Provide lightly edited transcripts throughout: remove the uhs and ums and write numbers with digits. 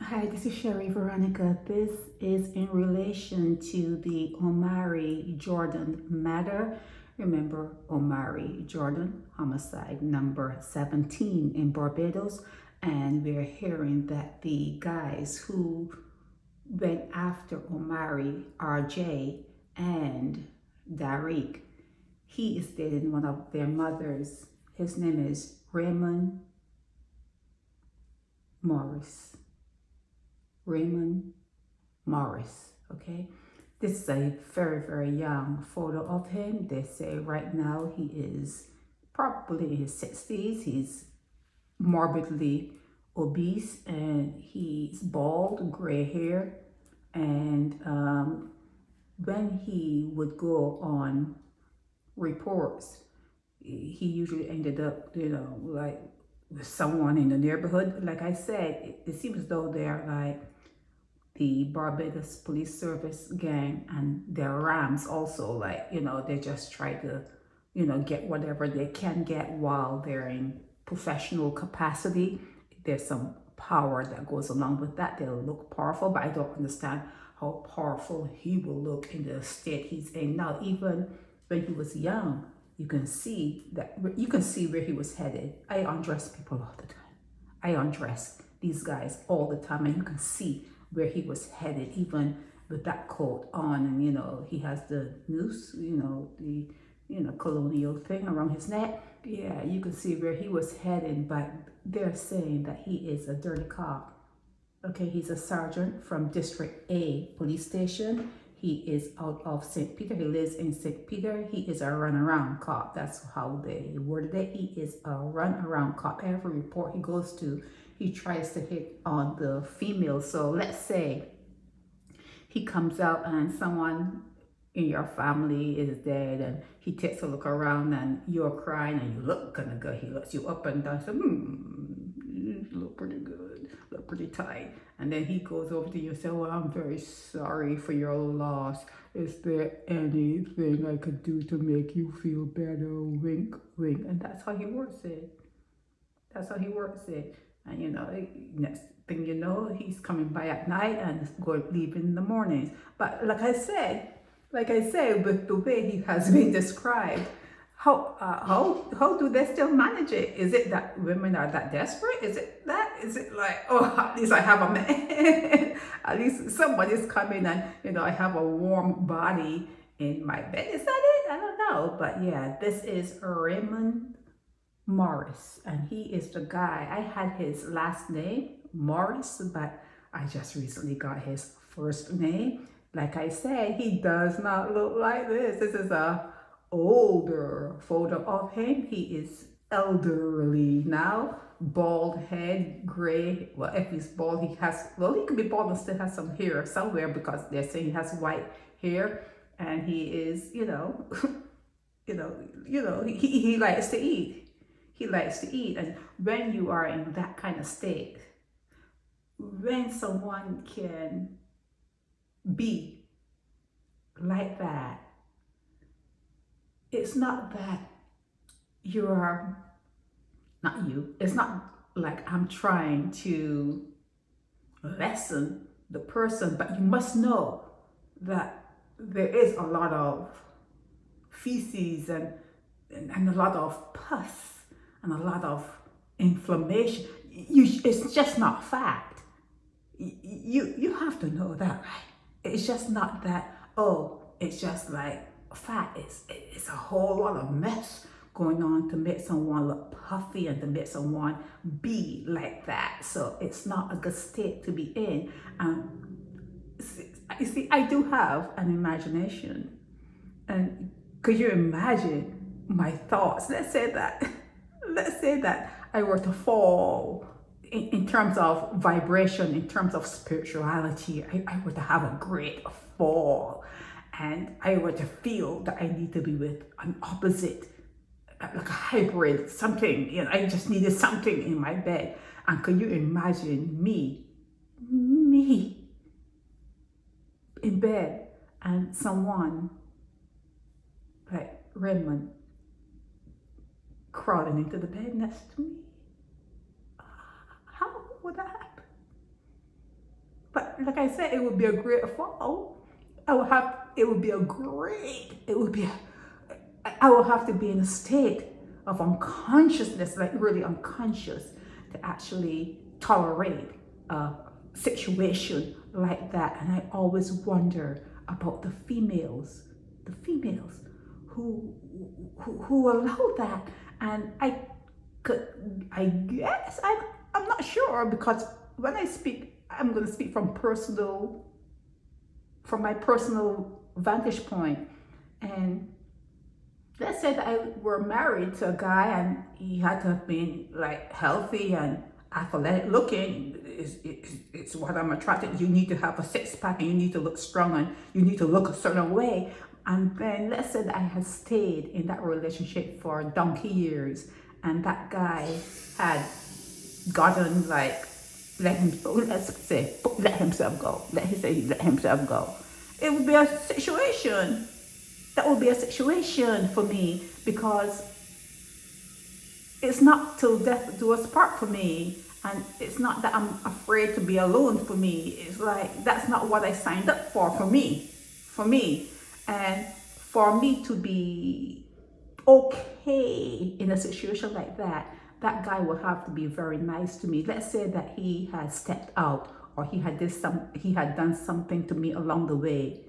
Hi, this is Sherry Veronica. This is in relation to the Omari Jordan matter. Remember Omari Jordan, homicide number 17 in Barbados. And we're hearing that the guys who went after Omari, RJ, and Darik, he is dating one of their mothers. His name is Raymond Morris. Raymond Morris, okay? This is a very, very young photo of him. They say right now he is probably in his 60s. He's morbidly obese and he's bald, gray hair. And when he would go on reports, he usually ended up, like with someone in the neighborhood. Like I said, it seems as though they're like the Barbados Police Service gang and their Rams also, like, they just try to, get whatever they can get while they're in professional capacity. There's some power that goes along with that. They'll look powerful, but I don't understand how powerful he will look in the state he's in now. Even when he was young, you can see where he was headed. I undress people all the time. I undress these guys all the time, and you can see where he was headed, even with that coat on. And he has the noose, the colonial thing around his neck. Yeah, you can see where he was headed, but they're saying that he is a dirty cop. Okay, he's a sergeant from District A police station. He is out of St. Peter. He lives in St. Peter. He is a runaround cop. That's how they worded it. He is a runaround cop. Every report he goes to, he tries to hit on the female. So let's say he comes out and someone in your family is dead and he takes a look around and you're crying and you look kind of good. He looks you up and down. So, you look pretty good, look pretty tight. And then he goes over to you and says, well, I'm very sorry for your loss. Is there anything I could do to make you feel better? Wink, wink. And that's how he works it. That's how he works it. And next thing you know, he's coming by at night and going leaving in the mornings. But like I said, with the way he has been described, how do they still manage it? Is it that women are that desperate? Is it that? Is it like, oh, at least I have a man, at least somebody's coming and I have a warm body in my bed? Is that it? I don't know. But yeah, this is Raymond Morris, and he is the guy. I had his last name Morris, but I just recently got his first name. Like I said, he does not look like this. This is a older photo of him. He is elderly now, bald head, gray. Well, if he's bald, he could be bald and still has some hair somewhere because they're saying he has white hair, and he is, he likes to eat. He likes to eat. And when you are in that kind of state, when someone can be like that, it's not that you're not you. It's not like I'm trying to lessen the person, but you must know that there is a lot of feces and a lot of pus and a lot of inflammation. It's just not fact. You have to know that, right? It's just not that, oh, it's just like fat. It's a whole lot of mess going on to make someone look puffy and to make someone be like that. So it's not a good state to be in. You see, I do have an imagination. And could you imagine my thoughts? Let's say that I were to fall in terms of vibration, in terms of spirituality. I were to have a great fall, and I were to feel that I need to be with an opposite, like a hybrid, something. I just needed something in my bed. And could you imagine me in bed and someone like Raymond crawling into the bed next to me? How would that happen? like I said, it would be a great fall. I would have to be in a state of unconsciousness, like really unconscious, to actually tolerate a situation like that. And I always wonder about the females who allow that. And I guess I'm not sure, because when I speak, I'm going to speak from my personal vantage point. And let's say that I were married to a guy and he had to have been like healthy and athletic looking. It's what I'm attracted. You need to have a six-pack and you need to look strong and you need to look a certain way. And then let's say that I had stayed in that relationship for donkey years and that guy had gotten like, let himself go. Let himself go. It would be a situation. That would be a situation for me, because it's not till death do us part for me. And it's not that I'm afraid to be alone for me. It's like, that's not what I signed up for me. And for me to be okay in a situation like that, that guy would have to be very nice to me. Let's say that he had stepped out, or he had done something to me along the way.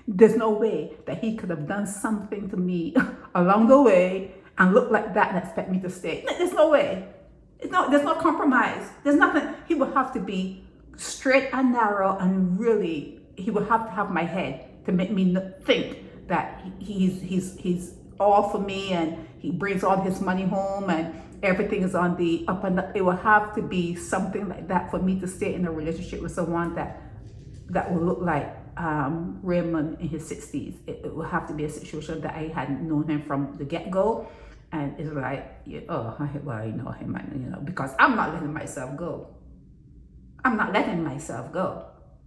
There's no way that he could have done something to me along the way and look like that and expect me to stay. There's no way. There's no compromise. There's nothing. He would have to be straight and narrow, and really, he would have to have my head to make me think that he's all for me and he brings all his money home and everything is on the up and up. It will have to be something like that for me to stay in a relationship with someone that will look like Raymond in his 60s. It will have to be a situation that I hadn't known him from the get-go, and it's like, I know him, because I'm not letting myself go.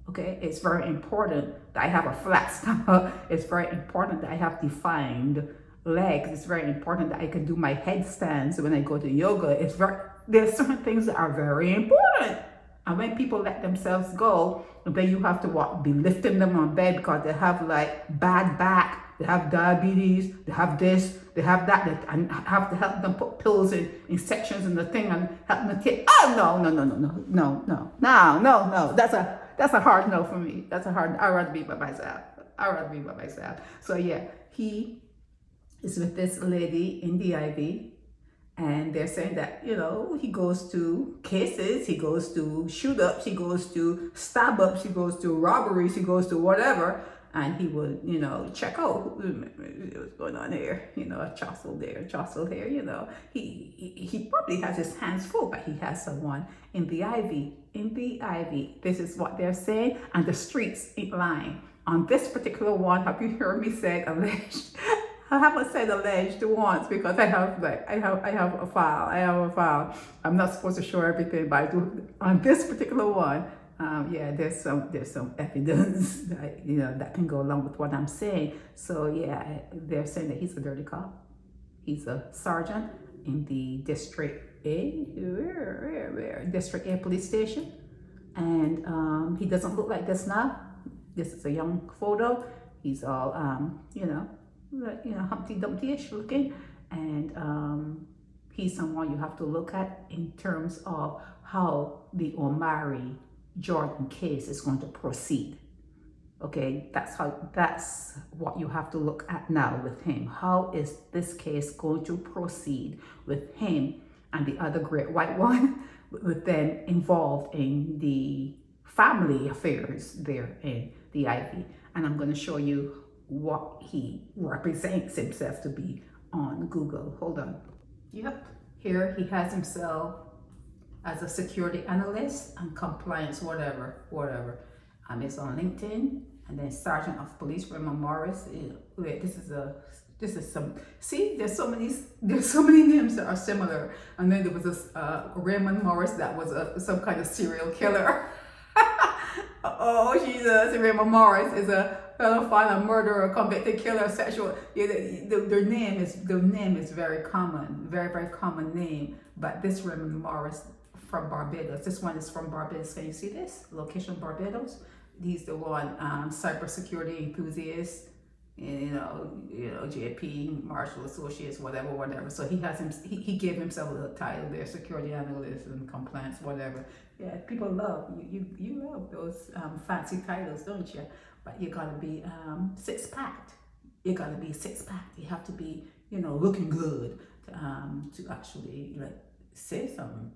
Okay, it's very important that I have a flat stomach. It's very important that I have defined legs. It's very important that I can do my headstands when I go to yoga. There's certain things that are very important. And when people let themselves go, then you have to be lifting them on bed because they have like bad back, they have diabetes, they have this, they have that, and have to help them put pills in sections in the thing and help them take. Oh no. That's a hard no for me. I'd rather be by myself. So yeah, he is with this lady in the Ivy. And they're saying that, he goes to cases, he goes to shoot-ups, he goes to stab-ups, he goes to robberies, he goes to whatever. And he would, check out what's going on here, a jostle here. He probably has his hands full, but he has someone in the Ivy. This is what they're saying. And the streets ain't lying. On this particular one, have you heard me say alleged? I haven't said alleged once because I have a file. I'm not supposed to show everything, but I do on this particular one. There's some evidence that can go along with what I'm saying. So yeah, they're saying that he's a dirty cop. He's a sergeant in the District A police station, and he doesn't look like this now. This is a young photo. He's all Humpty Dumpty-ish looking, and he's someone you have to look at in terms of how the Omari Jordan case is going to proceed. Okay, that's what you have to look at now with him. How is this case going to proceed with him and the other great white one, with them involved in the family affairs there in the Ivy? And I'm going to show you what he represents himself to be on Google. Hold on. Yep. Here he has himself as a security analyst and compliance, whatever. It's on LinkedIn. And then Sergeant of Police Raymond Morris. Wait, this is some. See, there's so many names that are similar. And then there was this Raymond Morris that was some kind of serial killer. Oh Jesus! Raymond Morris is a pedophile, a murderer, convicted killer, sexual. Yeah, their name is very common, very common name. But this Raymond Morris from Barbados. This one is from Barbados. Can you see this? Location Barbados. He's the one cybersecurity enthusiast. And, you know, JP, Marshall Associates, whatever. So he gave himself a little title there, security analyst and compliance, whatever. Yeah, people love you love those fancy titles, don't you? But you gotta be six-packed. You gotta be six-packed. You have to be, you know, looking good to actually like say something.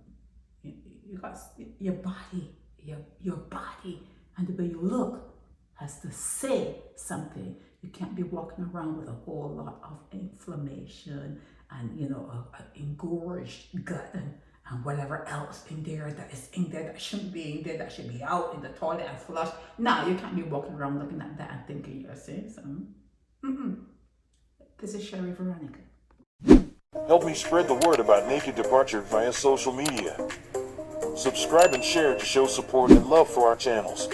You got your body, your body, and the way you look has to say something. You can't be walking around with a whole lot of inflammation and, you know, a engorged gut and whatever else in there that is in there that shouldn't be in there, that should be out in the toilet and flush. No, you can't be walking around looking at that and thinking you're saying something. This is Sherry Veronica. Help me spread the word about Naked Departure via social media. Subscribe and share to show support and love for our channels.